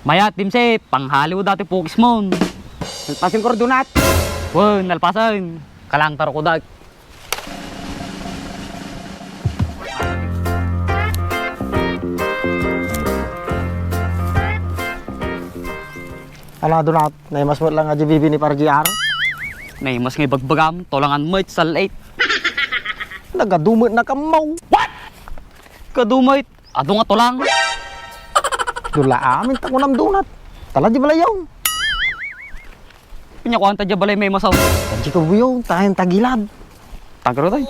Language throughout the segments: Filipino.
Mayat, Dimse, pang Hollywood dati pukis mo. Nalpasin ko donat. Wow, nalpasan. Kalang taro ko dati. Ala donat, naimas mo lang nga bibi ni Parjiar. Nay, mas ngay bagbagam, tolangan mo sa late. Nagadumot na kamaw. Kadumait, ado nga tolang. Dula amin takunam donat. Tala di balayaw. Pinyakuhan ta balay may masaw. Tanji ko buyo, tayong tagilad. Tagaro tayo.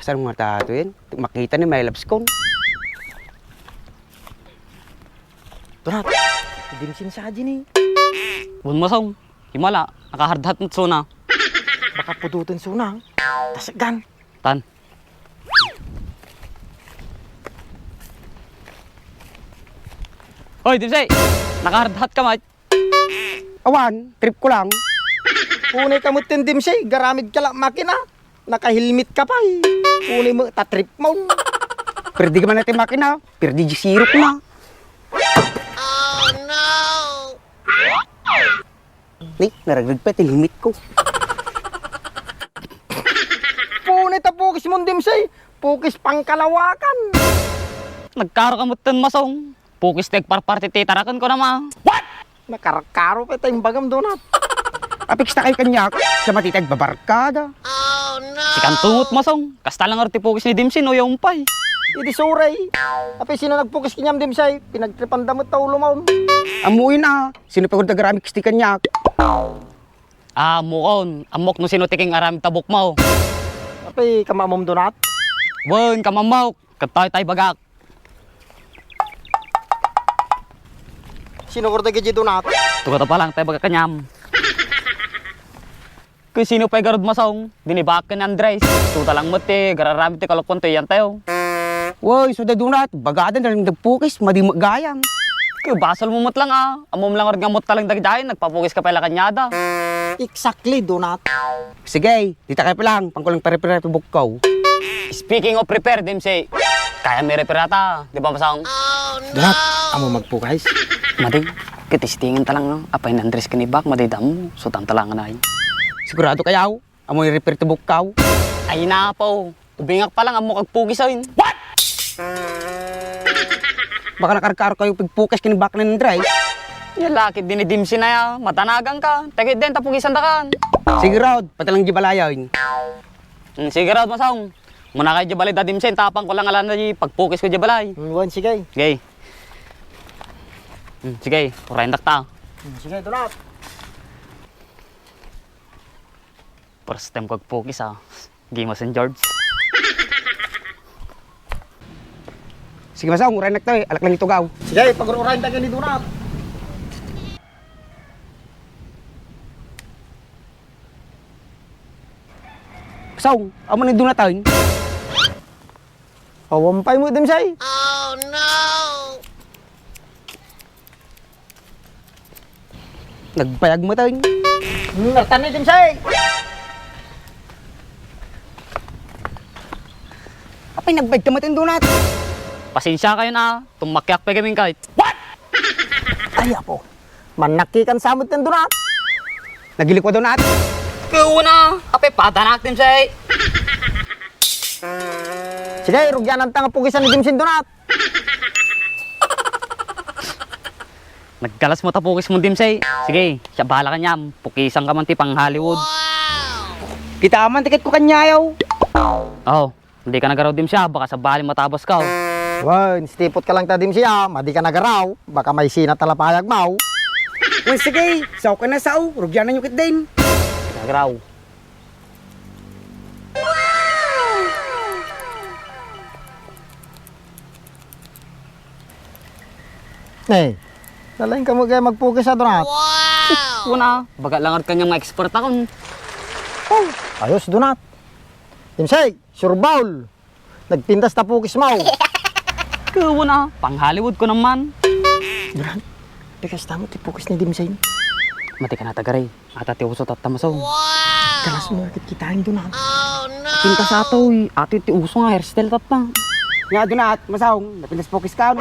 Kasar mo tatuin, makita ni may labs kon. Donat, dimsin sa aji ni. Bun masaw, himala, nakahardhat ng tsuna. Baka pututin sunang. Tasagan. Tan. Hoy, Dimse, nakahardhat ka mate. Awan, trip ko lang. Punay ka mo tindimsi, garamid ka lang makina. Nakahilmit ka pa eh. Punay mo, tatrip mo. Pero di ka man natin makina, pero di sirok na. Oh no! Ni, naragdag pa, tilhimit ko. Punay ta pukis mo dimsi, pukis pangkalawakan. Nagkaro ka mo tan masong. Pukis tek parparte titarakan ko na ma. Nakarakaro pa tayong bagam donat. Apiks na kayo kanya, sa matitag babarkada. Sikan tungot masong. Kasta lang arti pukis ni Dimsin o yung umpay. Idi suray. Api sino nagpukis kinyam dimsay, pinagtripan damot tao lumaw. Amuin na, sino pa kung tagarami kistikan niya. Ah, mukon. Amok no sino tiking arami tabok mo. Api kamamom donat. Wen, kamamaw. Katay tay bagak. Sino ko tagay donat? Tugot pa lang tay bagak kanyam. Kung sino pa'y garod masong, dinibak ka ni Andres. Tuta lang mo te, gararami te kalokon te yan tayo. Woy, so donat, bagadan dalang nagpukis, madi magayam. Kaya basal mo mot lang ah. Amom lang orga mot talang dagdahin, nagpapukis ka pala kanyada. Exactly, donat. Sige, dita kayo pa lang, pangkulang pare-pare bukaw. Speaking of prepare, Dimse, kaya may reperata, di ba masong? Donat, amo magpukais. Madi, kitistingin talang no. Apay ni Andres kanibak, madidam mo. Sutan talangan na yun. Sigurado kayaw, amo yung repair to bukaw. Ay na po. Ubingak pa lang, amo kagpugis ayun. What? Baka nakarkaro kayo pagpukas kinibak na ng drive. Yung lakit dinidimsi na ya. Matanagang ka. Tegit din, tapugisan da kan. Sigurado, patalang jibalayaw. Sige raw, masong. Muna kayo jabalay dadimsin, tapang ko lang alam na di pagpukis ko jabalay. Wan, sige. Sige. Sige, kurendak ta. Sige, donat. First time ko pukis ah. Game of St. George. Sige masang, uray na to eh. Alak lang ito gaw. Sige, pag-urayin tayo ni donat. Masang, amo ni donat tayo. Awampay mo din say. Oh no! Nagpayag mo tayo. Nartan din say. Apay nagbayad ka matin donat. Pasensya kayo na. Tumakyak pa kaming kahit. What? Ay apo. Manakikan samot ng donat. Nagilik ko donat. Kaya na. Apay patanak din siya. Sige, rugyan ang tanga pugisan ni Jimsin donat. Naggalas mo tapukis mo dimsay. Sige, siya bahala ka niyam. Pukisan ka man ti pang Hollywood. Kita aman tiket ko kanyayaw. Oh, hindi ka nagaraw dim siya. Baka sa bali matabas ka. Wow, stipot ka lang tadim siya. Madi ka nagaraw. Baka may sina talapayag mau. Well, sige, saw ka na saw. Rugyan na nyukit din. Nagaraw. Eh, dalayin ka mo kaya magpukis sa donat. Una, baga lang at kanyang ma-expert ako. Oh, ayos donat. Jimsay, sure bowl. Nagpintas na pukis mau. Kaya na, pang Hollywood ko naman. Donat, bigas tamo ti pukis ni Jimsay. mati ka na tagaray. Ata ti uso tatta masong. Kalas mo kitain do na. Pinta sa ato eh. Ati ti uso nga hairstyle tatta. Nga do na at masaong napinas pokis ka.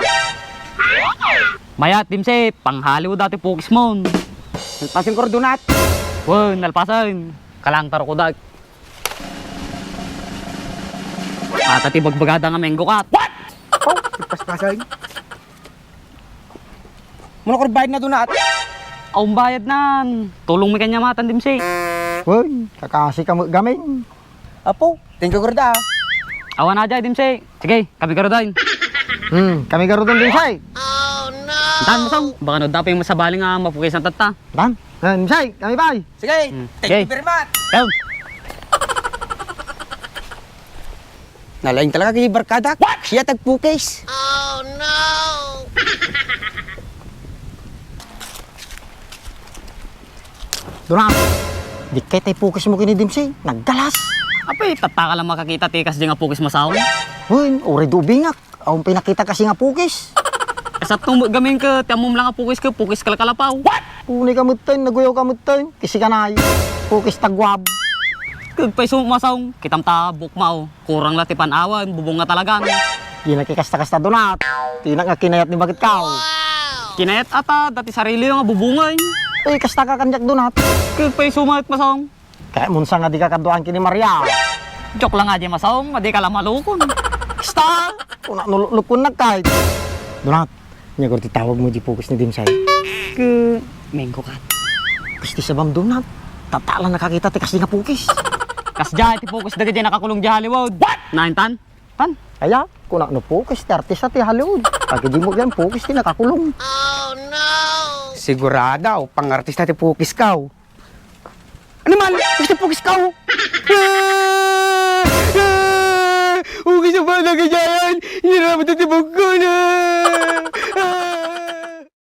Mayat dimse, panghaliw dati pukis mo. Pasin ko do na at. Wan, nalpasan. Kalangtar ko dag. Ata ti bagbagada nga menggo kat. Oh, paspasan. Muna ko bayad na do na at. Aum bayad nan. Tulong mi kanya matan dimse. Hoy, kakasi ka mo gamin. Apo, thank you gorda. Awan aja dimse. Sige, kami karodain. Kami garudan din say. Tan masong, baka no dapat yung masabaling nga mapukis ang tatta. Dan, say, kami bay. Sige, Sige. very much. Yan. Nalaing talaga kay barkada. Siya tagpukis. Dura. Di kay tay pukis mo kini dimsi, naggalas. Apay, tatta ka lang makakita tikas di nga pukis masaw. Hoy, ore dubingak. Ang pinakita kasi nga pukis. Sa tumog gamin ka, tiamom lang nga pukis kalakalapaw. Punay ka mutan, naguyaw ka mutan. Kisi ka na pukis tagwab. Kagpay masaw, kitam ta bukmaw. Kurang latipan awan, bubong nga talaga. Ginakikasta-kasta donat. Tinak nga kinayat ni bakit kao. Kinayat ata, dati sarili nga bubungay. Ay, kasta ka kanyak donat. Kagpay sumat masaw. Kaya munsa nga di ka kaduan kini Maria. Joke lang nga di masaw, di ka lang malukon. Kasta! Una nulupon na kahit. Donat, niya ko titawag mo di pukis ni Dimsay. Ke, menggo kat. Gusti sa bam donat. Tatala nakakita tikas di nga pukis. Kas dyan, ti pukis daga dyan nakakulong dyan Hollywood. Nain tan? Tan? Kaya, kung ano pukis, ti artista ti Hollywood. Pag di mo yan, pukis ti nakakulong. Oh no! Sigurada, pang artista ti pukis ka. Ano man? Gusto pukis ka? Pukis na ba nagajayan? Hindi na naman tatibog ko na.